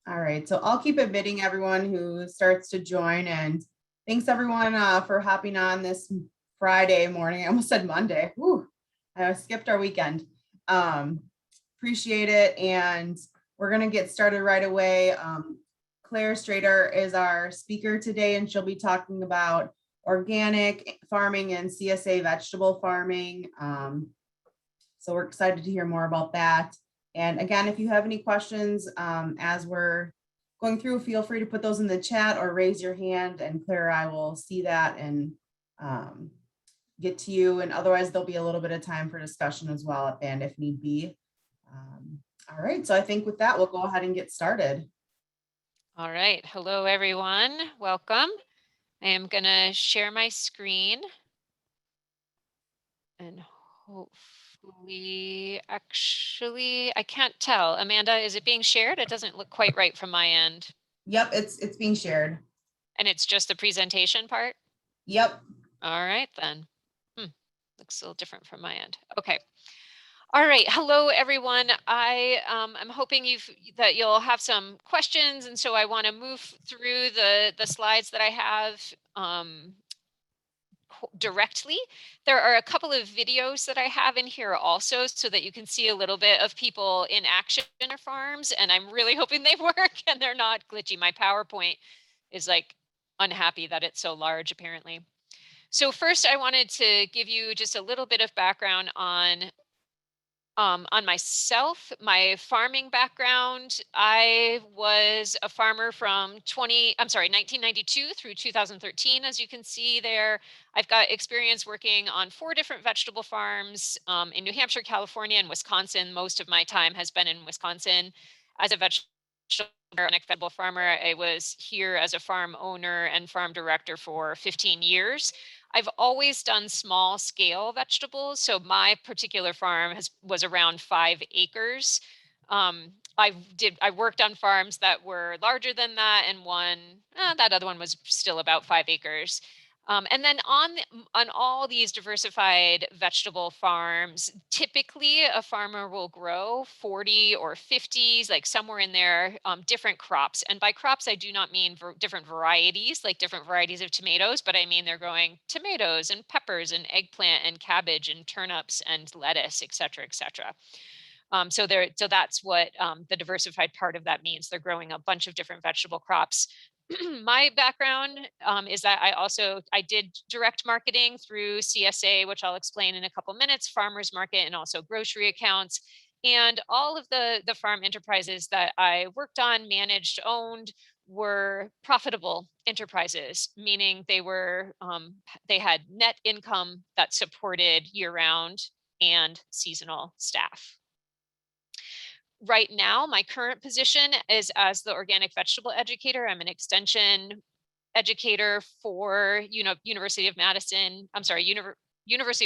All right, so I'll keep admitting everyone who starts to join, and thanks everyone for hopping on this Friday morning. I almost said Monday. Whew, I skipped our weekend. Appreciate it, and we're gonna get started right away. Claire Strader is our speaker today, and she'll be talking about organic farming and CSA vegetable farming. So we're excited to hear more about that. And again, if you have any questions as we're going through, feel free to put those in the chat or raise your hand, and Claire or I will see that and get to you. And otherwise, there'll be a little bit of time for discussion as well at the end if need be. All right, so I think with that, we'll go ahead and get started. All right, hello everyone, welcome. I am gonna share my screen and hopefully, actually, I can't tell. Amanda, is it being shared? It doesn't look quite right from my end. Yep, it's being shared. And it's just the presentation part? Yep. All right then. Looks a little different from my end. Okay. All right, hello everyone. I'm hoping that you'll have some questions, and so I want to move through the slides that I have directly. There are a couple of videos that I have in here also, so that you can see a little bit of people in action in our farms, and I'm really hoping they work and they're not glitchy. My PowerPoint is like unhappy that it's so large apparently. So first I wanted to give you just a little bit of background on myself, my farming background. I was a farmer from 1992 through 2013, as you can see there. I've got experience working on 4 different vegetable farms in New Hampshire, California, and Wisconsin. Most of my time has been in Wisconsin. As a vegetable farmer, I was here as a farm owner and farm director for 15 years. I've always done small scale vegetables. So my particular farm was around 5 acres. I worked on farms that were larger than that, and that other one was still about 5 acres. And then on all these diversified vegetable farms, typically a farmer will grow 40 or 50, like somewhere in there, different crops. And by crops, I do not mean different varieties, like different varieties of tomatoes, but I mean they're growing tomatoes and peppers and eggplant and cabbage and turnips and lettuce, et cetera, et cetera. So that's what the diversified part of that means. They're growing a bunch of different vegetable crops. My background is that I did direct marketing through CSA, which I'll explain in a couple minutes, farmers market, and also grocery accounts. And all of the farm enterprises that I worked on, managed, owned, were profitable enterprises, meaning they had net income that supported year-round and seasonal staff. Right now, my current position is as the organic vegetable educator. I'm an extension educator for University of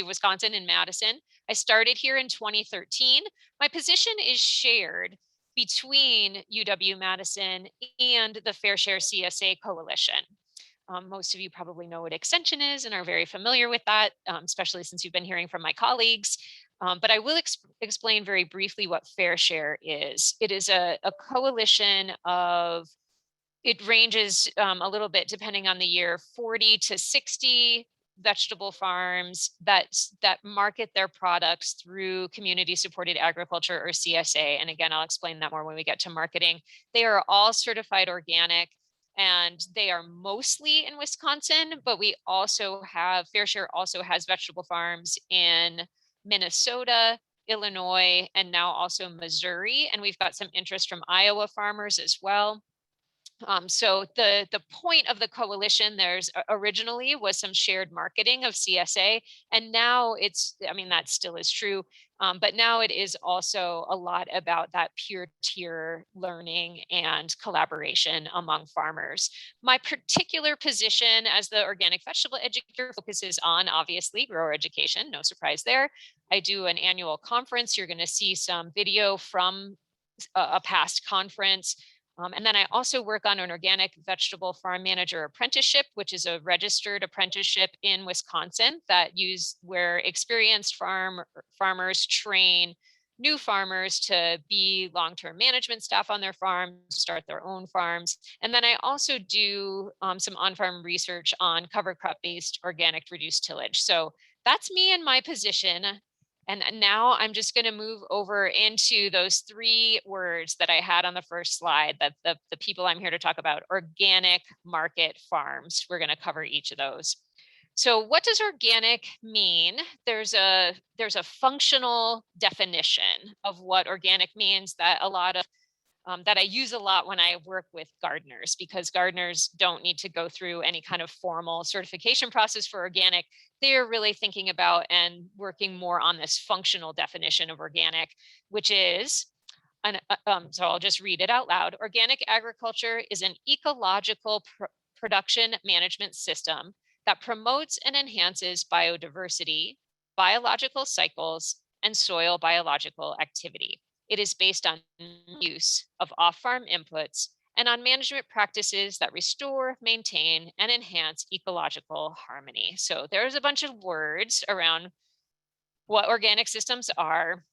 Wisconsin in Madison. I started here in 2013. My position is shared between UW-Madison and the Fair Share CSA Coalition. Most of you probably know what extension is and are very familiar with that, especially since you've been hearing from my colleagues. But I will explain very briefly what Fair Share is. It is a coalition of, it ranges a little bit depending on the year, 40 to 60 vegetable farms that market their products through community supported agriculture, or CSA. And again, I'll explain that more when we get to marketing. They are all certified organic, and they are mostly in Wisconsin, but Fair Share also has vegetable farms in Minnesota, Illinois, and now also Missouri. And we've got some interest from Iowa farmers as well. So the point of the coalition originally was some shared marketing of CSA, and now that still is true, but now it is also a lot about that peer-to-peer learning and collaboration among farmers. My particular position as the organic vegetable educator focuses on, obviously, grower education, no surprise there. I do an annual conference. You're going to see some video from a past conference. And then I also work on an organic vegetable farm manager apprenticeship, which is a registered apprenticeship in Wisconsin where experienced farmers train new farmers to be long-term management staff on their farms, start their own farms. And then I also do some on-farm research on cover crop-based organic reduced tillage. So that's me in my position. And now I'm just going to move over into those three words that I had on the first slide, that the people I'm here to talk about: organic market farms. We're going to cover each of those. So what does organic mean? There's a functional definition of what organic means that a lot of that I use a lot when I work with gardeners, because gardeners don't need to go through any kind of formal certification process for organic. They're really thinking about and working more on this functional definition of organic, which is so I'll just read it out loud. Organic agriculture is an ecological production management system that promotes and enhances biodiversity, biological cycles, and soil biological activity. It is based on use of off-farm inputs and on management practices that restore, maintain, and enhance ecological harmony. So there's a bunch of words around what organic systems are.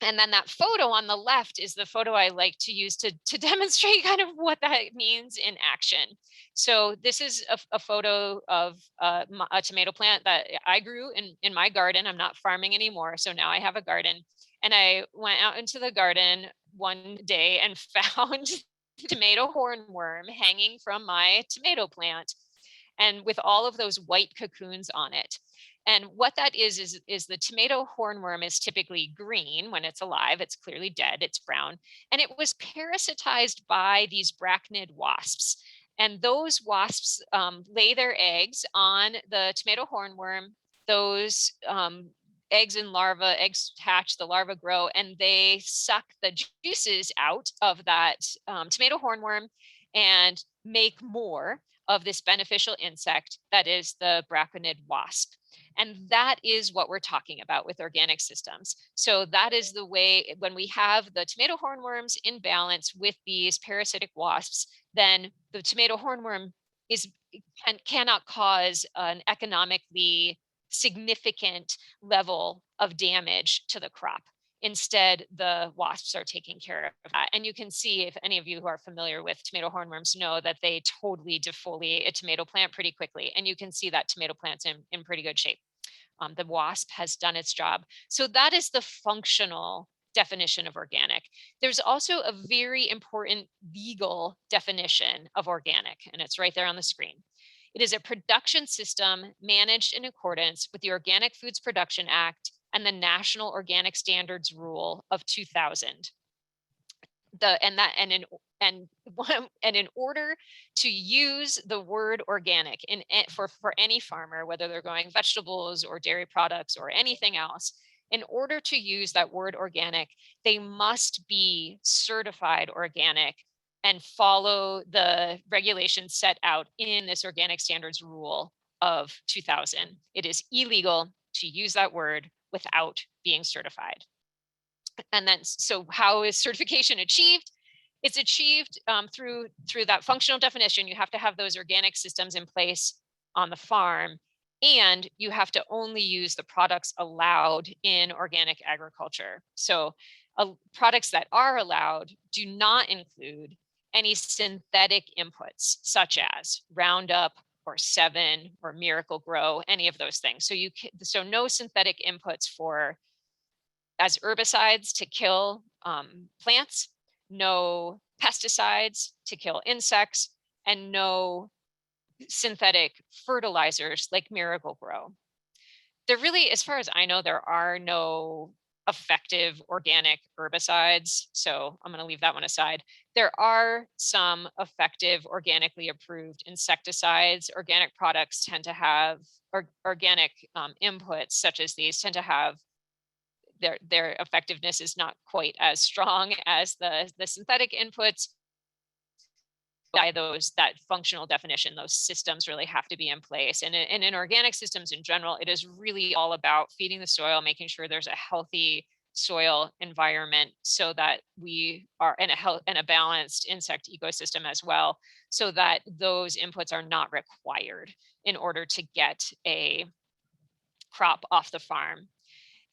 And then that photo on the left is the photo I like to use to demonstrate kind of what that means in action. So this is a photo of a tomato plant that I grew in my garden. I'm not farming anymore, so now I have a garden. And I went out into the garden one day and found tomato hornworm hanging from my tomato plant, and with all of those white cocoons on it. And what that is the tomato hornworm is typically green when it's alive. It's clearly dead, it's brown. And it was parasitized by these brachnid wasps. And those wasps lay their eggs on the tomato hornworm. Those eggs and larvae, eggs hatch, the larvae grow, and they suck the juices out of that tomato hornworm and make more of this beneficial insect that is the brachnid wasp. And that is what we're talking about with organic systems. So that is the way, when we have the tomato hornworms in balance with these parasitic wasps, then the tomato hornworm cannot cause an economically significant level of damage to the crop. Instead, the wasps are taking care of that. And you can see, if any of you who are familiar with tomato hornworms know, that they totally defoliate a tomato plant pretty quickly. And you can see that tomato plant's in pretty good shape. The wasp has done its job. So that is the functional definition of organic. There's also a very important legal definition of organic, and it's right there on the screen. It is a production system managed in accordance with the Organic Foods Production Act and the National Organic Standards Rule of 2000. And in order to use the word organic for any farmer, whether they're growing vegetables or dairy products or anything else, in order to use that word organic, they must be certified organic and follow the regulations set out in this Organic Standards Rule of 2000. It is illegal to use that word without being certified. And then, so how is certification achieved? It's achieved through that functional definition. You have to have those organic systems in place on the farm, and you have to only use the products allowed in organic agriculture. So products that are allowed do not include any synthetic inputs, such as Roundup or Sevin or Miracle Grow, any of those things. So no synthetic inputs as herbicides to kill plants, no pesticides to kill insects, and no synthetic fertilizers like Miracle Grow. There really, as far as I know, there are no effective organic herbicides, so I'm going to leave that one aside. There are some effective organically approved insecticides. Organic products tend to have, organic inputs such as these tend to have, their effectiveness is not quite as strong as the synthetic inputs. By that functional definition, those systems really have to be in place. And in organic systems in general, it is really all about feeding the soil, making sure there's a healthy soil environment so that we are in a balanced insect ecosystem as well, so that those inputs are not required in order to get a crop off the farm.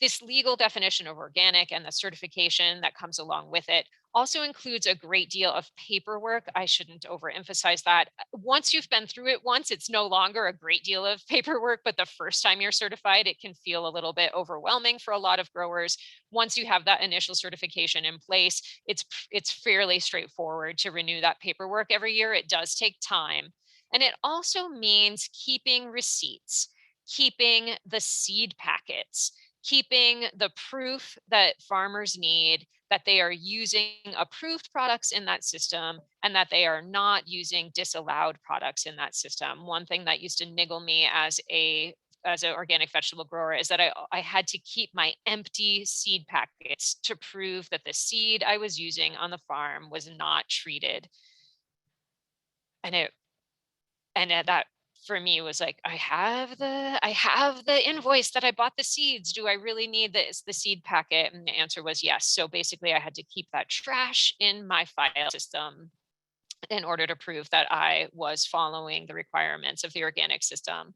This legal definition of organic and the certification that comes along with it also includes a great deal of paperwork. I shouldn't overemphasize that. Once you've been through it once, it's no longer a great deal of paperwork, but the first time you're certified, it can feel a little bit overwhelming for a lot of growers. Once you have that initial certification in place, it's fairly straightforward to renew that paperwork every year. It does take time. And it also means keeping receipts, keeping the seed packets, keeping the proof that farmers need that they are using approved products in that system and that they are not using disallowed products in that system. One thing that used to niggle me as an organic vegetable grower is that I had to keep my empty seed packets to prove that the seed I was using on the farm was not treated. And that for me was like, I have the invoice that I bought the seeds. Do I really need the seed packet? And the answer was yes. So basically I had to keep that trash in my file system in order to prove that I was following the requirements of the organic system.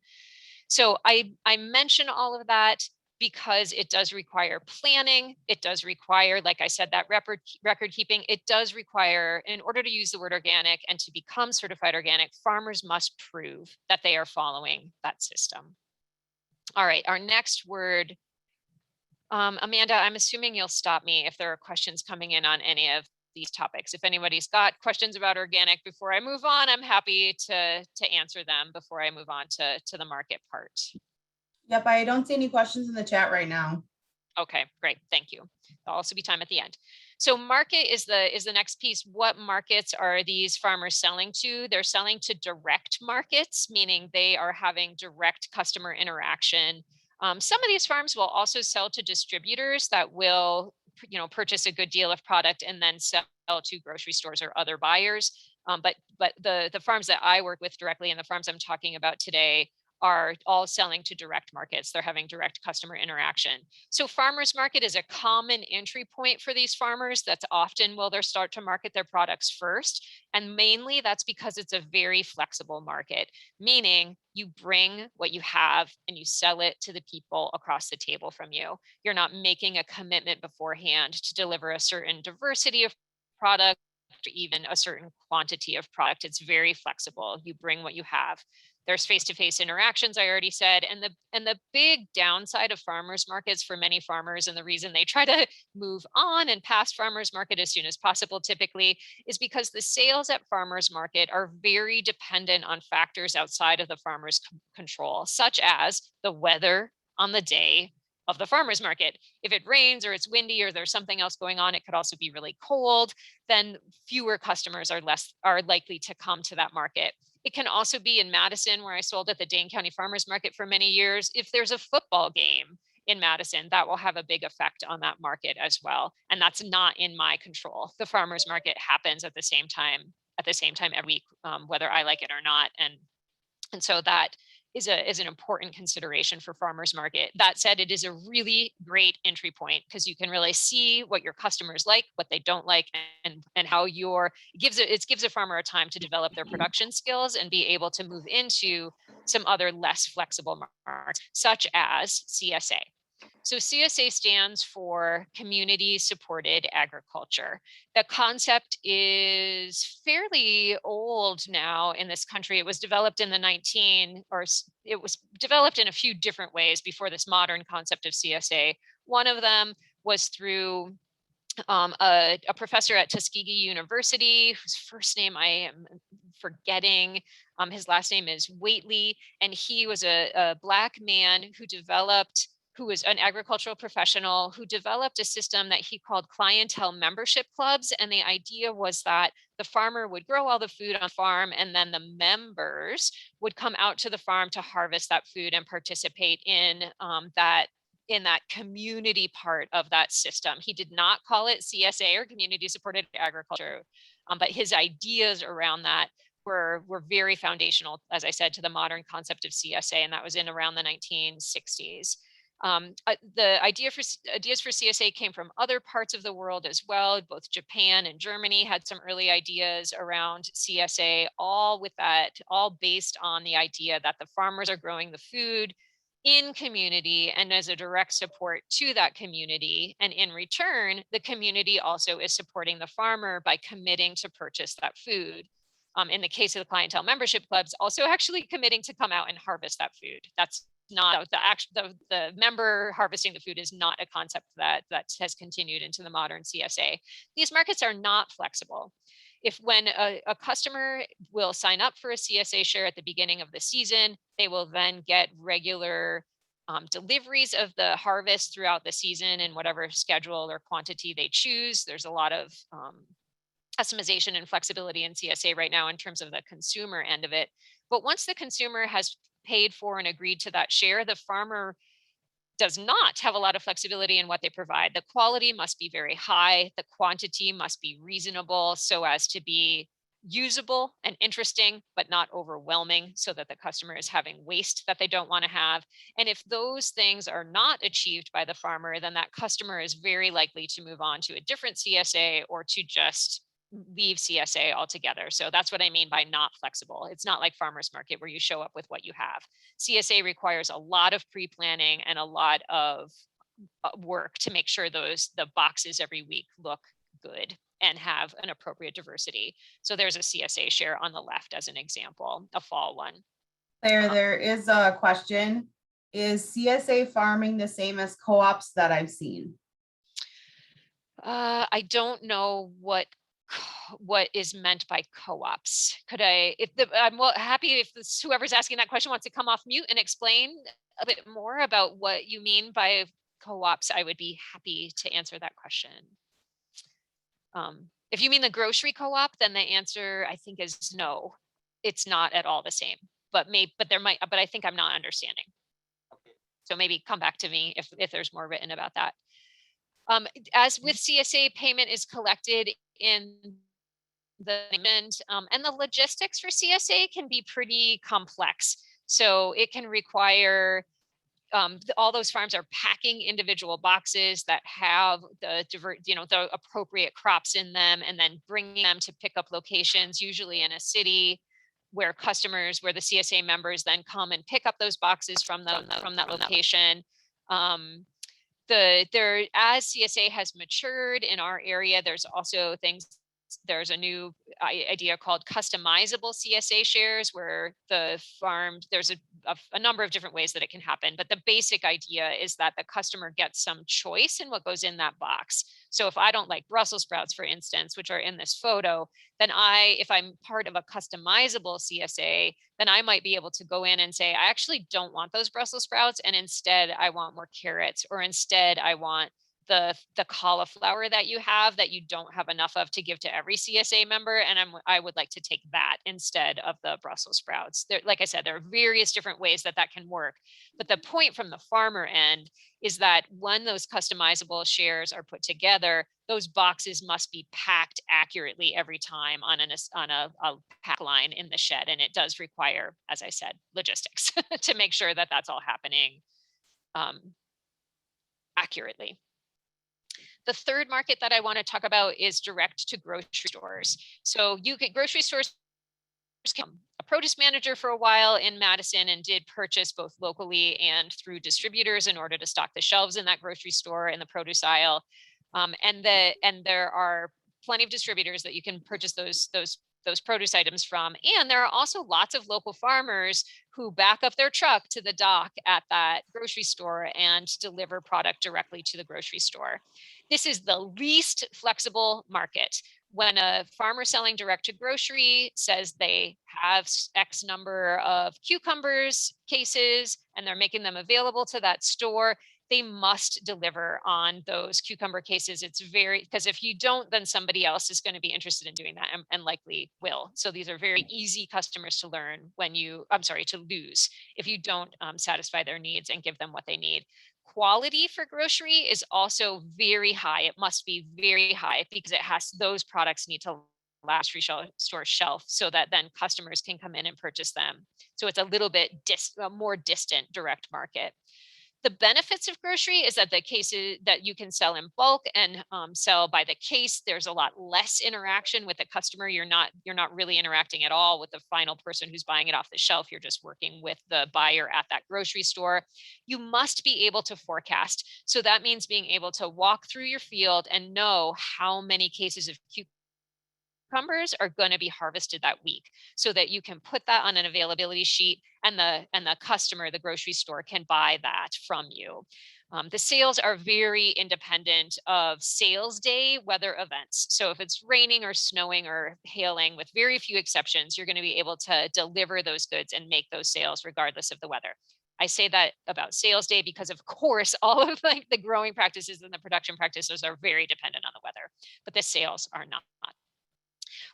So I mention all of that because it does require planning. It does require, like I said, that record keeping. It does require, in order to use the word organic and to become certified organic, farmers must prove that they are following that system. All right, our next word, Amanda, I'm assuming you'll stop me if there are questions coming in on any of these topics. If anybody's got questions about organic before I move on, I'm happy to answer them before I move on to the market part. Yep, I don't see any questions in the chat right now. Okay, great, thank you. There'll also be time at the end. So market is the next piece. What markets are these farmers selling to? They're selling to direct markets, meaning they are having direct customer interaction. Some of these farms will also sell to distributors that will, purchase a good deal of product and then sell to grocery stores or other buyers. But the farms that I work with directly and the farms I'm talking about today are all selling to direct markets. They're having direct customer interaction. So farmers market is a common entry point for these farmers. That's often where they'll start to market their products first. And mainly that's because it's a very flexible market, meaning you bring what you have and you sell it to the people across the table from you. You're not making a commitment beforehand to deliver a certain diversity of product, or even a certain quantity of product. It's very flexible. You bring what you have. There's face-to-face interactions, I already said, and the big downside of farmers markets for many farmers, and the reason they try to move on and past farmers market as soon as possible typically, is because the sales at farmers market are very dependent on factors outside of the farmer's control, such as the weather on the day of the farmers market. If it rains or it's windy or there's something else going on, it could also be really cold, then fewer customers are likely to come to that market. It can also be in Madison, where I sold at the Dane County Farmers Market for many years. If there's a football game in Madison, that will have a big effect on that market as well. And that's not in my control. The farmers market happens at the same time every week, whether I like it or not. And so that is an important consideration for farmers market. That said, it is a really great entry point because you can really see what your customers like, what they don't like, and how it gives a farmer a time to develop their production skills and be able to move into some other less flexible markets, such as CSA. So CSA stands for Community Supported Agriculture. The concept is fairly old now in this country. It was developed in it was developed in a few different ways before this modern concept of CSA. One of them was through a professor at Tuskegee University, whose first name I am forgetting. His last name is Waitley, and he was a Black man who was an agricultural professional who developed a system that he called clientele membership clubs. And the idea was that the farmer would grow all the food on the farm, and then the members would come out to the farm to harvest that food and participate in that community part of that system. He did not call it CSA or community supported agriculture, but his ideas around that were very foundational, as I said, to the modern concept of CSA, and that was in around the 1960s. The ideas for CSA came from other parts of the world as well. Both Japan and Germany had some early ideas around CSA, all based on the idea that the farmers are growing the food, in community and as a direct support to that community. And in return, the community also is supporting the farmer by committing to purchase that food. In the case of the clientele membership clubs, also actually committing to come out and harvest that food. That's not the member harvesting the food is not a concept that has continued into the modern CSA. These markets are not flexible. If when a customer will sign up for a CSA share at the beginning of the season, they will then get regular deliveries of the harvest throughout the season in whatever schedule or quantity they choose. There's a lot of customization and flexibility in CSA right now in terms of the consumer end of it. But once the consumer has paid for and agreed to that share, the farmer does not have a lot of flexibility in what they provide. The quality must be very high. The quantity must be reasonable so as to be usable and interesting, but not overwhelming so that the customer is having waste that they don't want to have. And if those things are not achieved by the farmer, then that customer is very likely to move on to a different CSA or to just leave CSA altogether. So that's what I mean by not flexible. It's not like farmers market where you show up with what you have. CSA requires a lot of pre-planning and a lot of work to make sure the boxes every week look good and have an appropriate diversity. So there's a CSA share on the left as an example, a fall one. Claire, there is a question. Is CSA farming the same as co-ops that I've seen? I don't know what is meant by co-ops. Could I, I'm happy if whoever's asking that question wants to come off mute and explain a bit more about what you mean by co-ops, I would be happy to answer that question. If you mean the grocery co-op, then the answer I think is no, it's not at all the same, but I think I'm not understanding. So maybe come back to me if there's more written about that. As with CSA, payment is collected in the and the logistics for CSA can be pretty complex. So it can require all those farms are packing individual boxes that have the appropriate crops in them, and then bringing them to pickup locations, usually in a city, where the CSA members then come and pick up those boxes from that location. As CSA has matured in our area, there's a new idea called customizable CSA shares, where there's a number of different ways that it can happen. But the basic idea is that the customer gets some choice in what goes in that box. So if I don't like Brussels sprouts, for instance, which are in this photo, then if I'm part of a customizable CSA, then I might be able to go in and say, I actually don't want those Brussels sprouts, and instead I want more carrots, or instead I want the cauliflower that you have that you don't have enough of to give to every CSA member, and I would like to take that instead of the Brussels sprouts. Like I said, there are various different ways that can work, but the point from the farmer end is that when those customizable shares are put together, those boxes must be packed accurately every time on a pack line in the shed, and it does require, as I said, logistics to make sure that that's all happening accurately. The third market that I want to talk about is direct to grocery stores. So grocery stores, a produce manager for a while in Madison, and did purchase both locally and through distributors in order to stock the shelves in that grocery store in the produce aisle. And there are plenty of distributors that you can purchase those produce items from. And there are also lots of local farmers who back up their truck to the dock at that grocery store and deliver product directly to the grocery store. This is the least flexible market. When a farmer selling direct to grocery says they have X number of cucumbers cases and they're making them available to that store, they must deliver on those cucumber cases. Because if you don't, then somebody else is going to be interested in doing that and likely will. So these are very easy customers to lose if you don't satisfy their needs and give them what they need. Quality for grocery is also very high. It must be very high because those products need to last store shelf so that then customers can come in and purchase them. So it's a little bit more distant direct market. The benefits of grocery is that the cases that you can sell in bulk and sell by the case. There's a lot less interaction with the customer. You're not really interacting at all with the final person who's buying it off the shelf. You're just working with the buyer at that grocery store. You must be able to forecast. So that means being able to walk through your field and know how many cases of cucumbers are going to be harvested that week, so that you can put that on an availability sheet, and the customer, the grocery store, can buy that from you. The sales are very independent of sales day weather events. So if it's raining or snowing or hailing, with very few exceptions, you're going to be able to deliver those goods and make those sales regardless of the weather. I say that about sales day because, of course, all of like the growing practices and the production practices are very dependent on the weather, but the sales are not.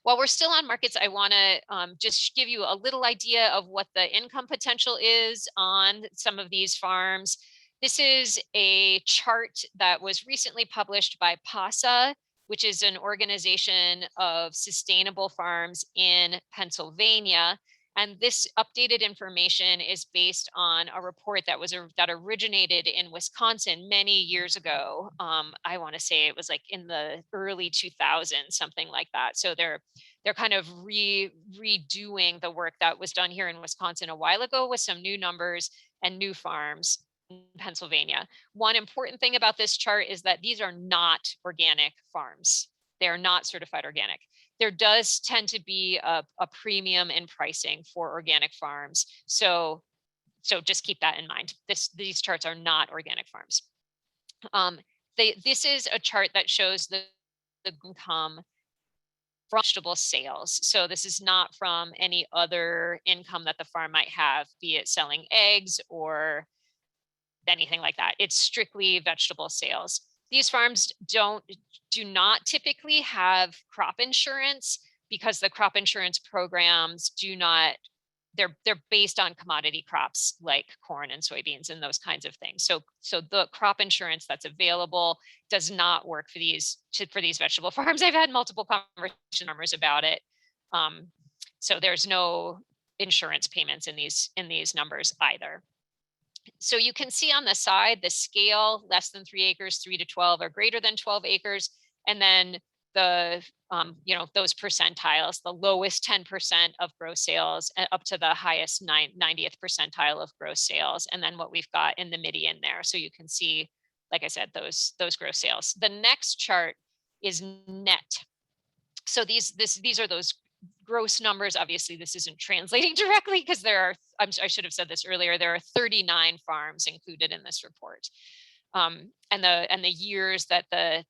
While we're still on markets, I want to just give you a little idea of what the income potential is on some of these farms. This is a chart that was recently published by PASA, which is an organization of sustainable farms in Pennsylvania. And this updated information is based on a report that originated in Wisconsin many years ago. I want to say it was like in the early 2000s, something like that. So they're kind of redoing the work that was done here in Wisconsin a while ago with some new numbers and new farms in Pennsylvania. One important thing about this chart is that these are not organic farms. They are not certified organic. There does tend to be a premium in pricing for organic farms. So just keep that in mind. These charts are not organic farms. This is a chart that shows the income from vegetable sales. So this is not from any other income that the farm might have, be it selling eggs or anything like that. It's strictly vegetable sales. These farms do not typically have crop insurance, because the crop insurance programs they're based on commodity crops like corn and soybeans and those kinds of things. So the crop insurance that's available does not work for these vegetable farms. I've had multiple conversations with farmers about it. So there's no insurance payments in these numbers either. So you can see on the side the scale: less than 3 acres, 3 to 12, or greater than 12 acres. And then the, those percentiles, the lowest 10% of gross sales up to the highest 90th percentile of gross sales. And then what we've got in the median there. So you can see, like I said, those gross sales. The next chart is net. So these are those gross numbers. Obviously, this isn't translating directly because I should have said this earlier, there are 39 farms included in this report. And the years that the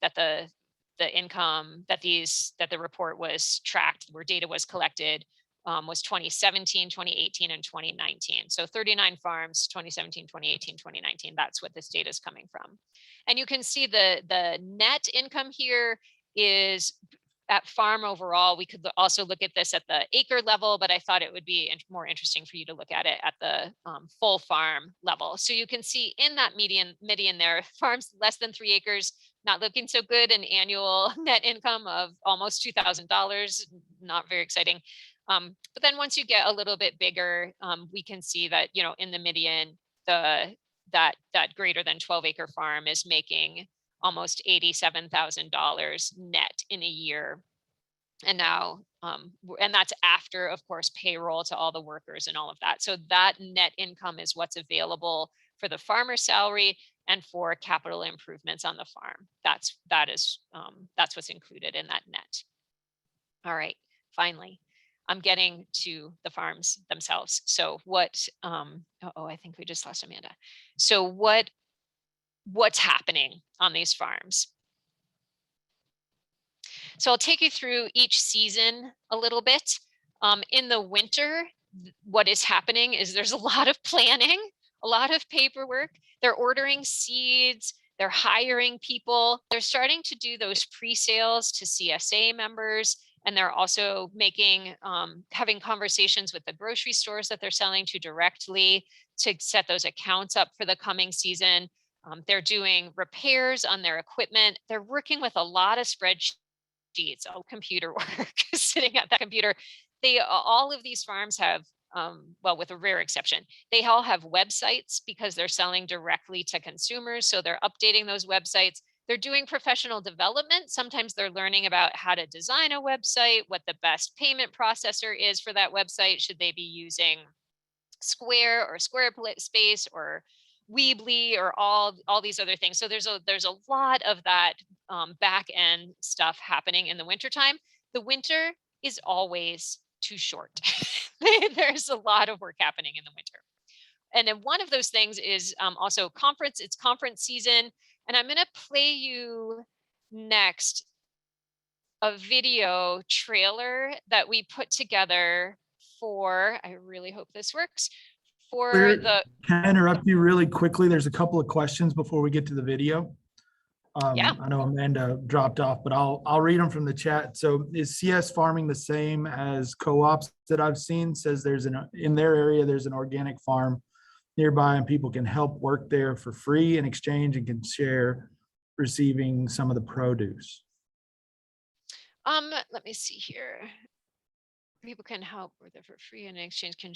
income that the report was tracked, where data was collected, was 2017, 2018, and 2019. So 39 farms, 2017, 2018, 2019. That's what this data is coming from. And you can see the net income here is at farm overall. We could also look at this at the acre level, but I thought it would be more interesting for you to look at it at the full farm level. So you can see in that median there, farms less than 3 acres, not looking so good, an annual net income of almost $2,000, not very exciting. But then once you get a little bit bigger, we can see that, in the median, that greater than 12-acre farm is making almost $87,000 net in a year. And now, and that's after, of course, payroll to all the workers and all of that. So that net income is what's available for the farmer's salary and for capital improvements on the farm. That's what's included in that net. All right, finally, I'm getting to the farms themselves. So what, I think we just lost Amanda. So what's happening on these farms? So I'll take you through each season a little bit. In the winter, what is happening is there's a lot of planning, a lot of paperwork. They're ordering seeds, they're hiring people, they're starting to do those pre-sales to CSA members, and they're also having conversations with the grocery stores that they're selling to directly to set those accounts up for the coming season. They're doing repairs on their equipment. They're working with a lot of spreadsheets, all computer work, sitting at that computer. All of these farms have well, with a rare exception, they all have websites because they're selling directly to consumers. So they're updating those websites. They're doing professional development. Sometimes they're learning about how to design a website, what the best payment processor is for that website. Should they be using Square or Squarespace or Weebly or all these other things? So there's a lot of that back end stuff happening in the wintertime. The winter is always too short. There's a lot of work happening in the winter. And then one of those things is also conference. It's conference season. And I'm going to play you next a video trailer that we put together for, I really hope this works, for the. Can I interrupt you really quickly? There's a couple of questions before we get to the video. Yeah. I know Amanda dropped off, but I'll read them from the chat. So is CS farming the same as co-ops that I've seen? Says in their area, there's an organic farm nearby and people can help work there for free in exchange and can share receiving some of the produce. Let me see here. People can help work there for free and in exchange can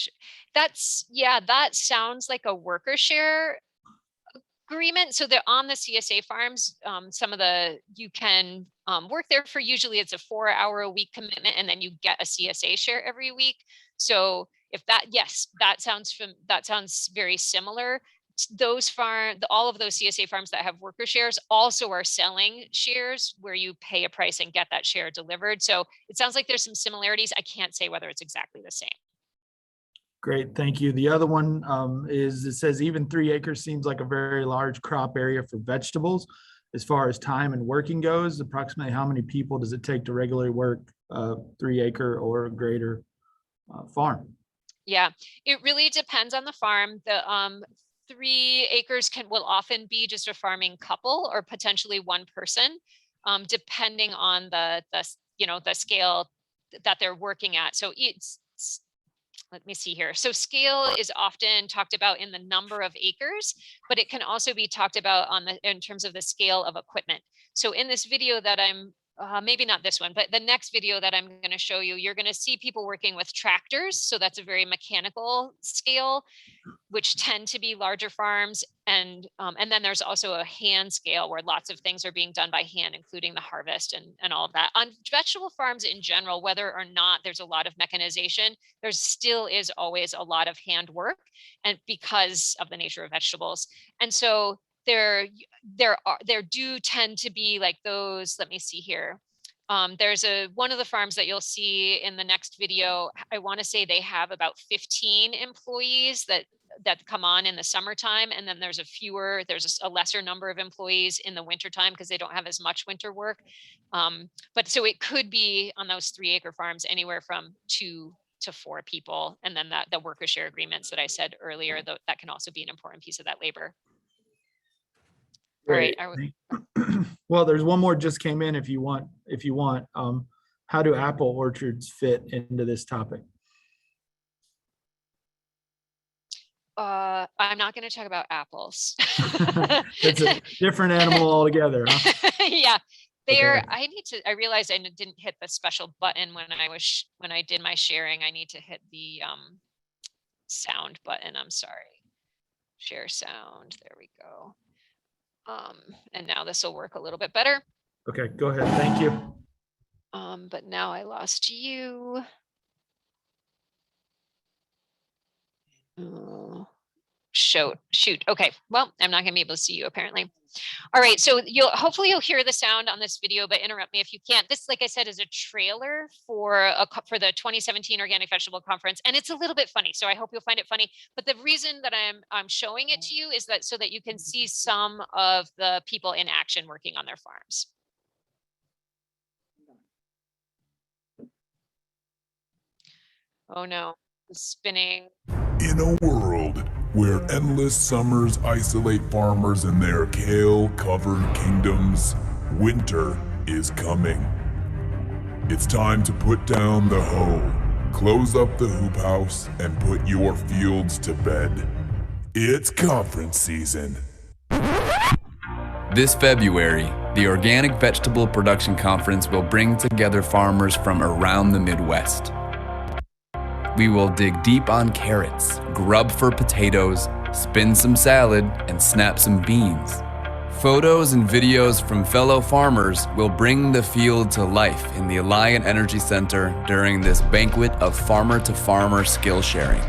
that's, yeah, that sounds like a worker share agreement. So they're on the CSA farms. Some of you can work there for, usually it's a 4-hour a week commitment, and then you get a CSA share every week. So if that, yes, that sounds very similar. Those all of those CSA farms that have worker shares also are selling shares where you pay a price and get that share delivered. So it sounds like there's some similarities. I can't say whether it's exactly the same. Great, thank you. The other one is, it says even 3 acres seems like a very large crop area for vegetables. As far as time and working goes, approximately how many people does it take to regularly work a 3 acre or greater farm? Yeah, it really depends on the farm. The 3 acres will often be just a farming couple or potentially one person, depending on the scale that they're working at. So let me see here. So scale is often talked about in the number of acres, but it can also be talked about in terms of the scale of equipment. So in this video that I'm, maybe not this one, but the next video that I'm going to show you, you're going to see people working with tractors. So that's a very mechanical scale, which tend to be larger farms. And then there's also a hand scale where lots of things are being done by hand, including the harvest and all of that. On vegetable farms in general, whether or not there's a lot of mechanization, there still is always a lot of hand work, and because of the nature of vegetables. And so there do tend to be like those, let me see here. There's one of the farms that you'll see in the next video. I want to say they have about 15 employees that come on in the summertime. And then there's a lesser number of employees in the wintertime because they don't have as much winter work. But so it could be on those 3 acre farms, anywhere from 2 to 4 people. And then the worker share agreements that I said earlier, that can also be an important piece of that labor. Great. All right. Well, there's one more just came in if you want. How do apple orchards fit into this topic? I'm not going to talk about apples. It's a different animal altogether, huh? Yeah. Okay. I realized I didn't hit the special button when I did my sharing. I need to hit the sound button. I'm sorry. Share sound. There we go. And now this will work a little bit better. Okay, go ahead. Thank you. But now I lost you. Oh, shoot. Okay. Well, I'm not gonna be able to see you apparently. All right. So hopefully you'll hear the sound on this video, but interrupt me if you can't. This, like I said, is a trailer for the 2017 Organic Vegetable Conference, and it's a little bit funny. So I hope you'll find it funny. But the reason that I'm showing it to you is so that you can see some of the people in action working on their farms. Oh no, it's spinning. In a world where endless summers isolate farmers in their kale-covered kingdoms, winter is coming. It's time to put down the hoe, close up the hoop house, and put your fields to bed. It's conference season. This February, the Organic Vegetable Production Conference will bring together farmers from around the Midwest. We will dig deep on carrots, grub for potatoes, spin some salad, and snap some beans. Photos and videos from fellow farmers will bring the field to life in the Alliant Energy Center during this banquet of farmer-to-farmer skill sharing.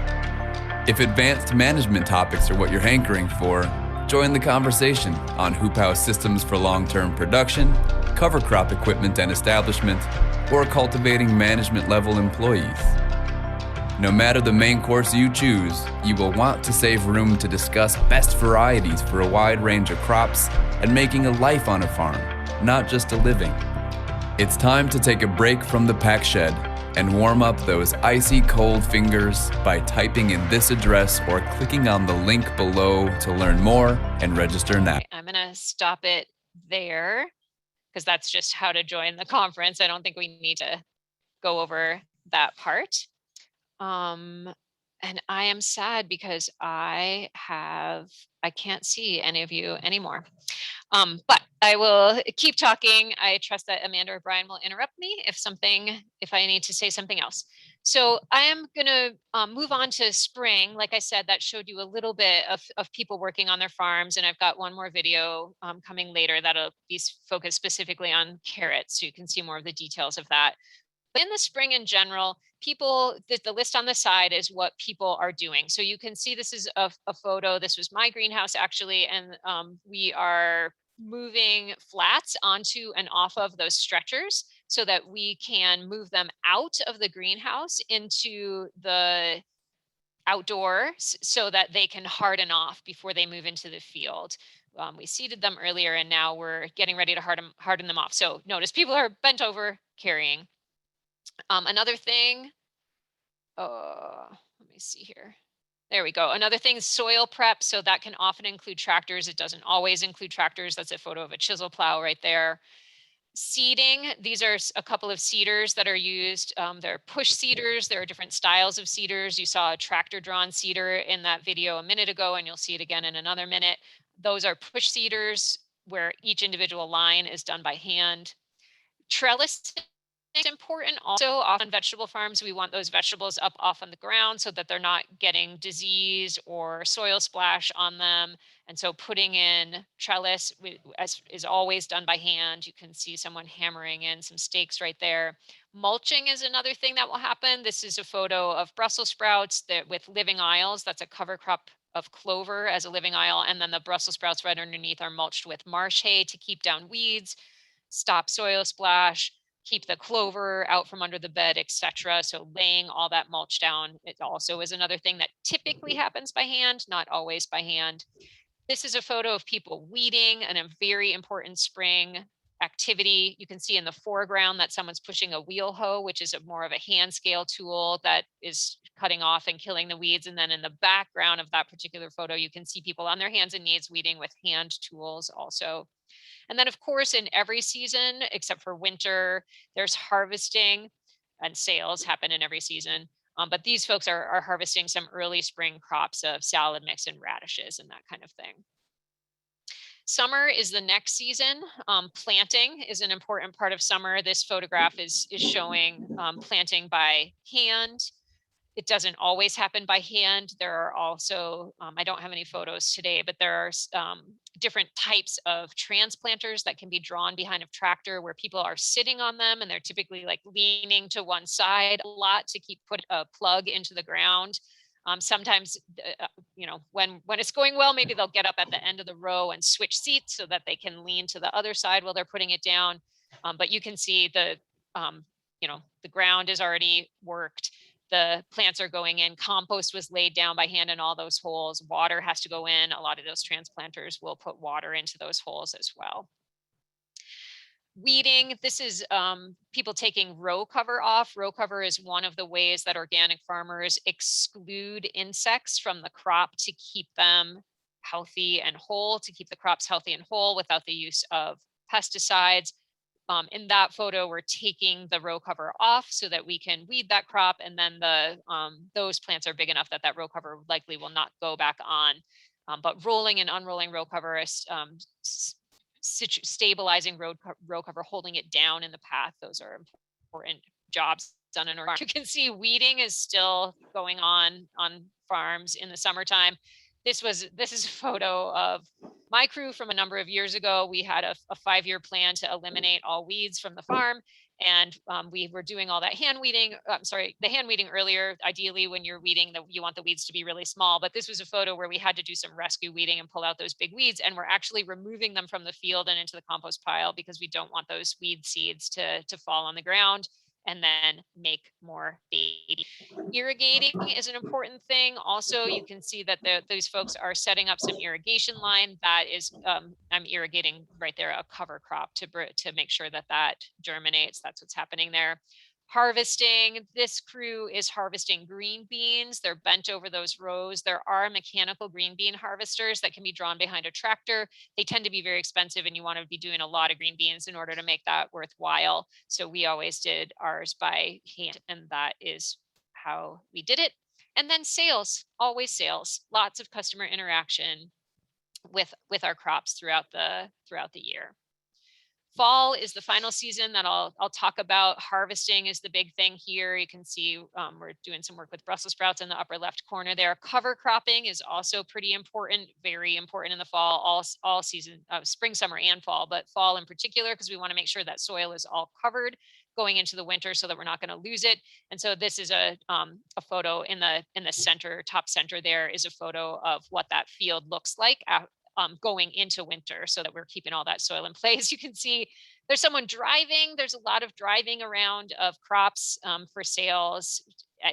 If advanced management topics are what you're hankering for, join the conversation on hoop house systems for long-term production, cover crop equipment and establishment, or cultivating management-level employees. No matter the main course you choose, you will want to save room to discuss best varieties for a wide range of crops and making a life on a farm, not just a living. It's time to take a break from the pack shed and warm up those icy cold fingers by typing in this address or clicking on the link below to learn more and register now. I'm gonna stop it there because that's just how to join the conference. I don't think we need to go over that part. And I am sad because I can't see any of you anymore. But I will keep talking. I trust that Amanda or Brian will interrupt me if I need to say something else. So I am gonna move on to spring. Like I said, that showed you a little bit of people working on their farms, and I've got one more video coming later that'll be focused specifically on carrots, so you can see more of the details of that. But in the spring in general, the list on the side is what people are doing. So you can see this is a photo. This was my greenhouse actually, and we are moving flats onto and off of those stretchers so that we can move them out of the greenhouse into the outdoors so that they can harden off before they move into the field. We seeded them earlier and now we're getting ready to harden them off. So notice people are bent over carrying. Another thing, let me see here. There we go. Another thing is soil prep. So that can often include tractors. It doesn't always include tractors. That's a photo of a chisel plow right there. Seeding, these are a couple of seeders that are used. They're push seeders. There are different styles of seeders. You saw a tractor drawn seeder in that video a minute ago, and you'll see it again in another minute. Those are push seeders where each individual line is done by hand. Trellis is important also. Often vegetable farms, we want those vegetables up off on the ground so that they're not getting disease or soil splash on them. And so putting in trellis is always done by hand. You can see someone hammering in some stakes right there. Mulching is another thing that will happen. This is a photo of Brussels sprouts with living aisles. That's a cover crop of clover as a living aisle. And then the Brussels sprouts right underneath are mulched with marsh hay to keep down weeds, stop soil splash, keep the clover out from under the bed, etc. So laying all that mulch down, it also is another thing that typically happens by hand, not always by hand. This is a photo of people weeding and a very important spring activity. You can see in the foreground that someone's pushing a wheel hoe, which is more of a hand scale tool that is cutting off and killing the weeds. And then in the background of that particular photo, you can see people on their hands and knees weeding with hand tools also. And then of course, in every season, except for winter, there's harvesting, and sales happen in every season. But these folks are harvesting some early spring crops of salad mix and radishes and that kind of thing. Summer is the next season. Planting is an important part of summer. This photograph is showing planting by hand. It doesn't always happen by hand. There are also, I don't have any photos today, but there are different types of transplanters that can be drawn behind a tractor where people are sitting on them and they're typically like leaning to one side a lot to put a plug into the ground. Sometimes, when it's going well, maybe they'll get up at the end of the row and switch seats so that they can lean to the other side while they're putting it down. But you can see the ground is already worked. The plants are going in, compost was laid down by hand in all those holes, water has to go in. A lot of those transplanters will put water into those holes as well. Weeding, this is people taking row cover off. Row cover is one of the ways that organic farmers exclude insects from the crop to keep them healthy and whole, to keep the crops healthy and whole without the use of pesticides. In that photo, we're taking the row cover off so that we can weed that crop, and then those plants are big enough that row cover likely will not go back on. But rolling and unrolling row cover is stabilizing row cover, holding it down in the path. Those are important jobs done in order. You can see weeding is still going on farms in the summertime. This is a photo of my crew from a number of years ago. We had a 5-year plan to eliminate all weeds from the farm. And we were doing all that hand weeding. The hand weeding earlier. Ideally, when you're weeding, you want the weeds to be really small. But this was a photo where we had to do some rescue weeding and pull out those big weeds. And we're actually removing them from the field and into the compost pile because we don't want those weed seeds to fall on the ground and then make more baby. Irrigating is an important thing. Also, you can see that those folks are setting up some irrigation line. That is, I'm irrigating right there a cover crop to make sure that germinates. That's what's happening there. Harvesting, this crew is harvesting green beans. They're bent over those rows. There are mechanical green bean harvesters that can be drawn behind a tractor. They tend to be very expensive and you want to be doing a lot of green beans in order to make that worthwhile. So we always did ours by hand, and that is how we did it. And then sales, always sales, lots of customer interaction with our crops throughout the year. Fall is the final season that I'll talk about. Harvesting is the big thing here. You can see we're doing some work with Brussels sprouts in the upper left corner there. Cover cropping is also pretty important, very important in the fall, all season, spring, summer, and fall, but fall in particular, because we want to make sure that soil is all covered going into the winter so that we're not going to lose it. And so this is a photo in the center, top center there is a photo of what that field looks like going into winter so that we're keeping all that soil in place. You can see there's someone driving. There's a lot of driving around of crops for sales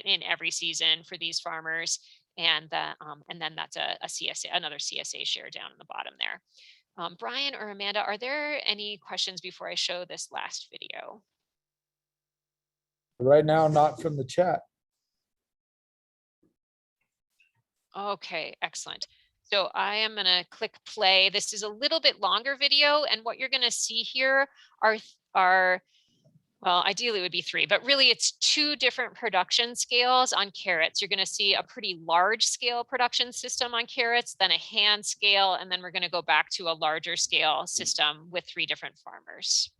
in every season for these farmers. And then that's a CSA, another CSA share down in the bottom there. Brian or Amanda, are there any questions before I show this last video? Right now, not from the chat. Okay, excellent. So I am going to click play. This is a little bit longer video, and what you're going to see here are well, ideally it would be 3, but really it's 2 different production scales on carrots. You're going to see a pretty large scale production system on carrots, then a hand scale, and then we're going to go back to a larger scale system with 3 different farmers.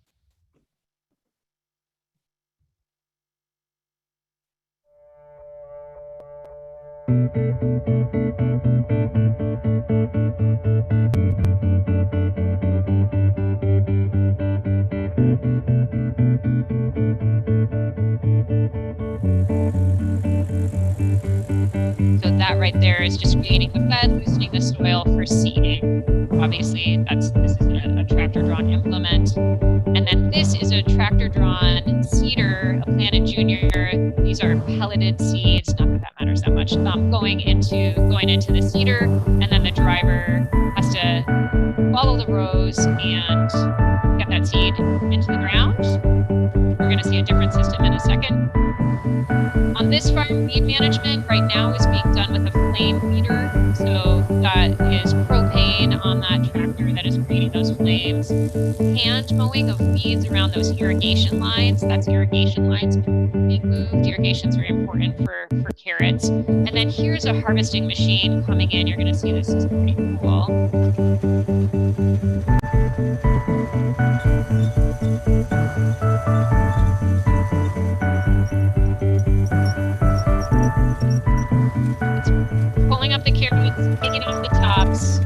So that right there is just creating the bed, loosening the soil for seeding. Obviously, this is a tractor-drawn implement. And then this is a tractor-drawn seeder, a Planet Junior. These are pelleted seeds, not that that matters that much, going into the seeder, and then the driver has to follow the rows and get that seed into the ground. We're going to see a different system in a second. On this farm, weed management right now is being done with a flame feeder. So that is propane on that tractor that is creating those flames. Hand mowing of weeds around those irrigation lines. That's irrigation lines being moved. Irrigation is very important for carrots. And then here's a harvesting machine coming in. You're going to see this is pretty cool. Pulling up the carrots, taking off the tops,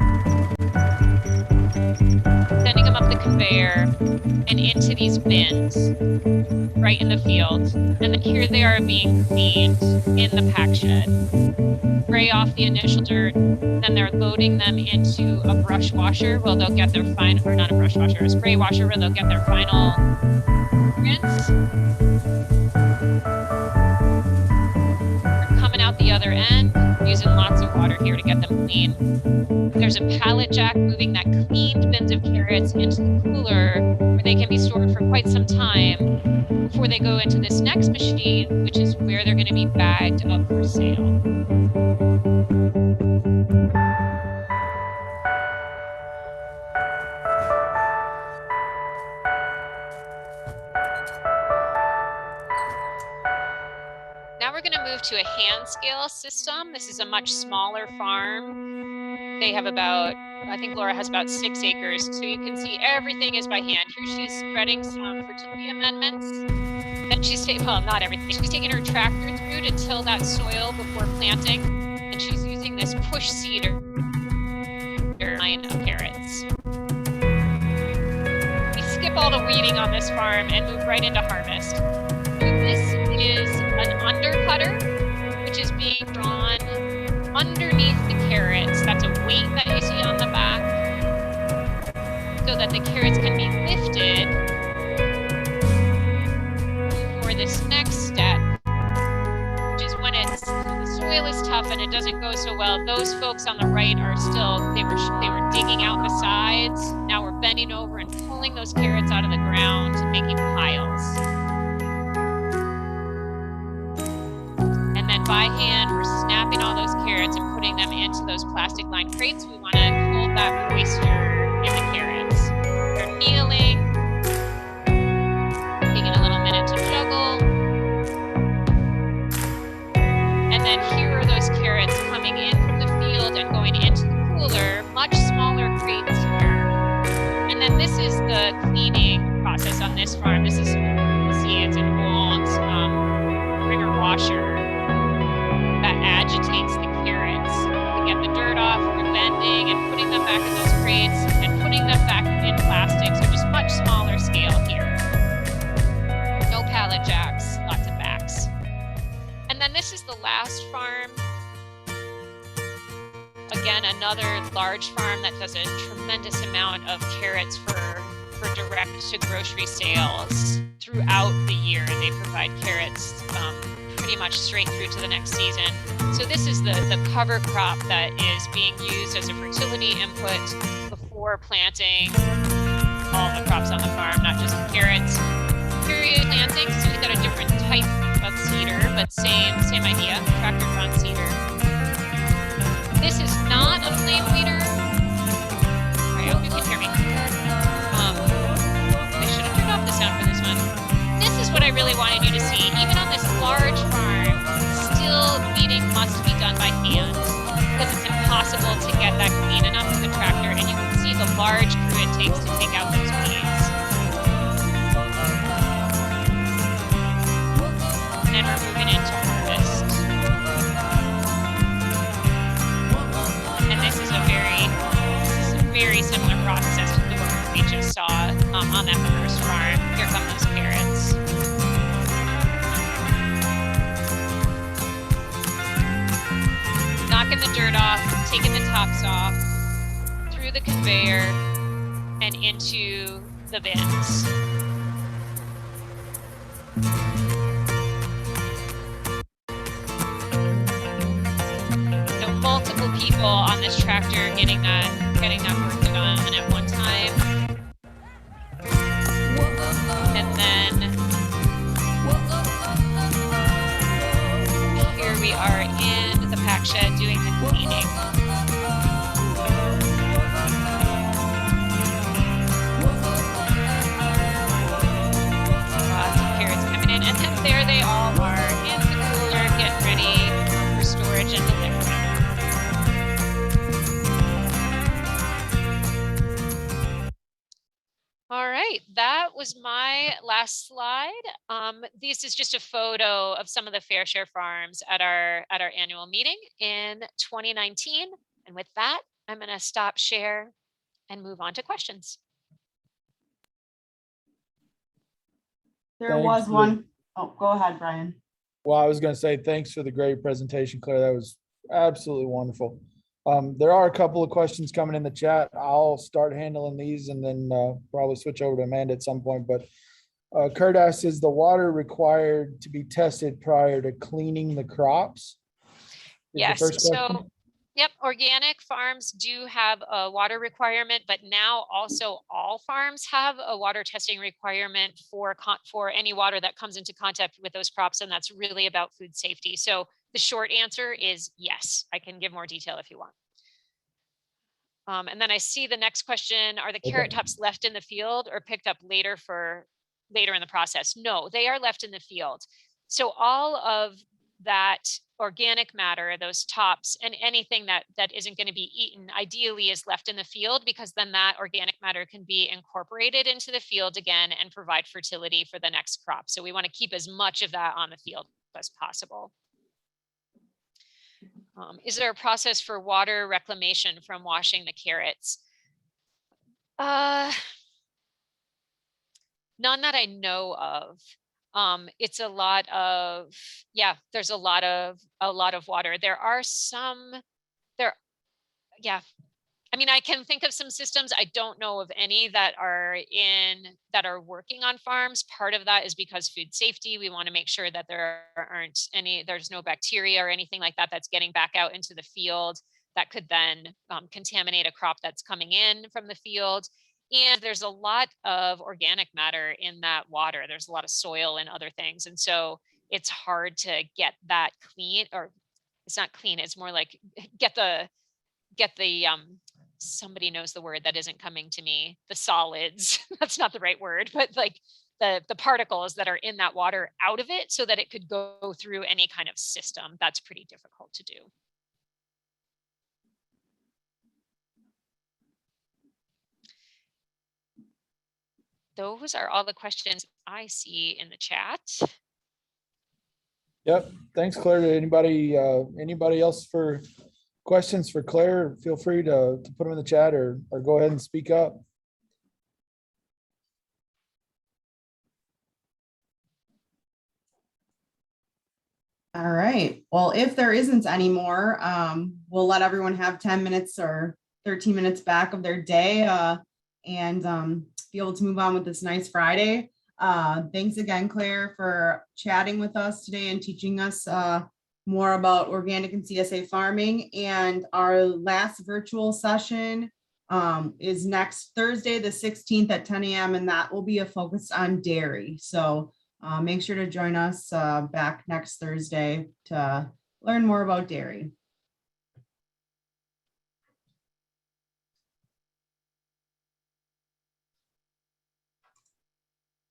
sending them up the conveyor and into these bins right in the field. And then here they are being cleaned in the pack shed. Spray off the initial dirt, then they're loading them into a brush washer. Well, they'll get their final, or not a brush washer, a spray washer where they'll get their final rinse. Coming out the other end, using lots of water here to get them clean. There's a pallet jack moving that cleaned bins of carrots into the cooler where they can be stored for quite some time before they go into this next machine, which is where they're going to be bagged up for sale. Now we're going to move to a hand scale system. This is a much smaller farm. They have about, I think Laura has about 6 acres. So you can see everything is by hand. Here she's spreading some fertility amendments. And she's taking, well, not everything. She's taking her tractor through to till that soil before planting. And she's using this push seeder line of carrots. We skip all the weeding on this farm and move right into harvest. This is an undercutter, which is being drawn underneath the carrots. That's a weight that you see on the back, so that the carrots can be lifted for this next step, which is when the soil is tough and it doesn't go so well. Those folks on the right are still, they were digging out the sides. Now we're bending over and pulling those carrots out of the ground and making piles. And then by hand, we're snapping all those carrots and putting them into those plastic lined crates. We want to hold that moisture in the carrots. They're kneeling, taking a little minute to juggle. And then here are those carrots coming in from the field and going into the cooler, much smaller crates here. And then this is the cleaning process on this farm. This is, you see, it's an old ringer washer that agitates the carrots to get the dirt off. We're bending and putting them back in those crates and putting them back in plastic, so just much smaller scale here. No pallet jacks, lots of backs. And then this is the last farm. Again, another large farm that does a tremendous amount of carrots for direct to grocery sales throughout the year. They provide carrots pretty much straight through to the next season. So this is the cover crop that is being used as a fertility input before planting all the crops on the farm, not just the carrots. Period planting, so we've got a different type of seeder, but same idea, tractor drawn seeder. This is not a flame weeder. I hope you can hear me. I should have turned off the sound for this one. This is what I really wanted you to see. Even on this large farm, still weeding must be done by hand because it's impossible to get that clean enough with the tractor, and you can see the large crew it takes to take out those weeds. And then we're moving into harvest. And this is a very similar process to the one we just saw on that first farm. Here come those carrots. Knocking the dirt off, taking the tops off, through the conveyor, and into the bins. So multiple people on this tractor getting that work done at one time. And then here we are in the pack shed doing the cleaning. Lots of carrots coming in, and then there they all are in the cooler, getting ready for storage and delivery. All right, that was my last slide. This is just a photo of some of the Fair Share farms at our annual meeting in 2019. And with that, I'm going to stop share and move on to questions. There Thanks was for- one. Oh, go ahead, Brian. Well, I was going to say thanks for the great presentation, Claire. That was absolutely wonderful. There are a couple of questions coming in the chat. I'll start handling these and then probably switch over to Amanda at some point. But Kurt asks, is the water required to be tested prior to cleaning the crops? Is the Yes, first question. so yep, organic farms do have a water requirement, but now also all farms have a water testing requirement for any water that comes into contact with those crops, and that's really about food safety. So the short answer is yes. I can give more detail if you want. And then I see the next question, are the carrot tops left in the field or picked up later in the process? No, they are left in the field. So all of that organic matter, those tops, and anything that isn't going to be eaten, ideally is left in the field, because then that organic matter can be incorporated into the field again and provide fertility for the next crop. So we want to keep as much of that on the field as possible. Is there a process for water reclamation from washing the carrots? None that I know of. It's a lot of, yeah, there's a lot of water. There are some, yeah. I mean, I can think of some systems. I don't know of any that are working on farms. Part of that is because food safety, we want to make sure that there's no bacteria or anything like that that's getting back out into the field that could then contaminate a crop that's coming in from the field. And there's a lot of organic matter in that water. There's a lot of soil and other things. And so it's hard to get that clean, or it's not clean. It's more like get the somebody knows the word that isn't coming to me, the solids, that's not the right word, but like the particles that are in that water out of it so that it could go through any kind of system. That's pretty difficult to do. Those are all the questions I see in the chat. Yep. Thanks, Claire. Anybody else for questions for Claire? Feel free to put them in the chat or go ahead and speak up. All right. Well, if there isn't any more, we'll let everyone have 10 minutes or 13 minutes back of their day and be able to move on with this nice Friday. Thanks again, Claire, for chatting with us today and teaching us more about organic and CSA farming. And our last virtual session is next Thursday, the 16th at 10 a.m. and that will be a focus on dairy. So make sure to join us back next Thursday to learn more about dairy.